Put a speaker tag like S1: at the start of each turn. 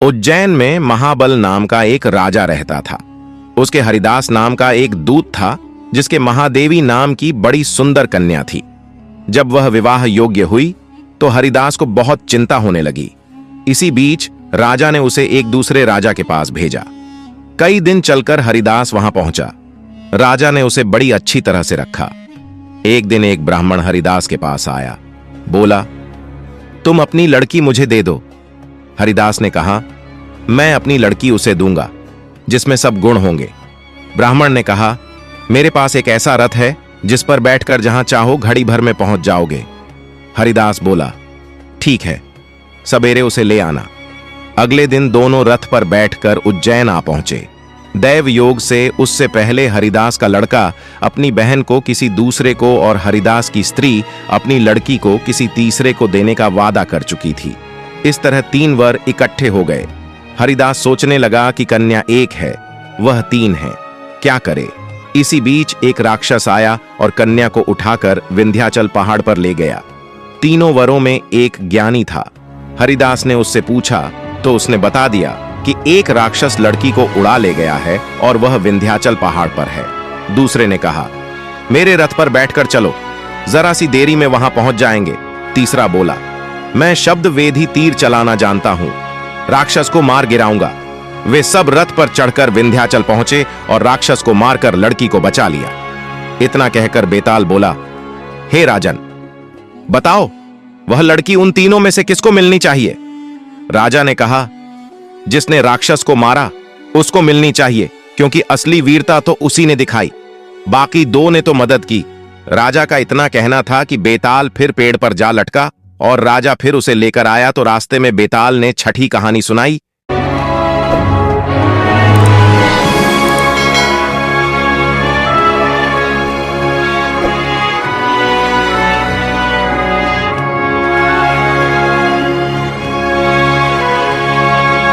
S1: उज्जैन में महाबल नाम का एक राजा रहता था। उसके हरिदास नाम का एक दूत था जिसके महादेवी नाम की बड़ी सुंदर कन्या थी। जब वह विवाह योग्य हुई तो हरिदास को बहुत चिंता होने लगी। इसी बीच राजा ने उसे एक दूसरे राजा के पास भेजा। कई दिन चलकर हरिदास वहां पहुंचा। राजा ने उसे बड़ी अच्छी तरह से रखा। एक दिन एक ब्राह्मण हरिदास के पास आया, बोला, तुम अपनी लड़की मुझे दे दो। हरिदास ने कहा, मैं अपनी लड़की उसे दूंगा जिसमें सब गुण होंगे। ब्राह्मण ने कहा, मेरे पास एक ऐसा रथ है जिस पर बैठकर जहां चाहो घड़ी भर में पहुंच जाओगे। हरिदास बोला, ठीक है, सवेरे उसे ले आना। अगले दिन दोनों रथ पर बैठकर उज्जैन आ पहुंचे। दैव योग से उससे पहले हरिदास का लड़का अपनी बहन को किसी दूसरे को और हरिदास की स्त्री अपनी लड़की को किसी तीसरे को देने का वादा कर चुकी थी। इस तरह 3 वर इकट्ठे हो गए। हरिदास सोचने लगा कि कन्या एक है, वह 3 है, क्या करे। इसी बीच एक राक्षस आया और कन्या को उठाकर विंध्याचल पहाड़ पर ले गया। तीनों वरों में एक ज्ञानी था। हरिदास ने उससे पूछा तो उसने बता दिया कि एक राक्षस लड़की को उड़ा ले गया है और वह विंध्याचल पहाड़ पर है। दूसरे ने कहा, मेरे रथ पर बैठकर चलो, जरा सी देरी में वहां पहुंच जाएंगे। तीसरा बोला, मैं शब्द वेधी तीर चलाना जानता हूं, राक्षस को मार गिराऊंगा। वे सब रथ पर चढ़कर विंध्याचल पहुंचे और राक्षस को मारकर लड़की को बचा लिया। इतना कहकर बेताल बोला, हे राजन, बताओ वह लड़की उन तीनों में से किसको मिलनी चाहिए। राजा ने कहा, जिसने राक्षस को मारा उसको मिलनी चाहिए, क्योंकि असली वीरता तो उसी ने दिखाई, बाकी 2 ने तो मदद की। राजा का इतना कहना था कि बेताल फिर पेड़ पर जा लटका और राजा फिर उसे लेकर आया तो रास्ते में बेताल ने छठी कहानी सुनाई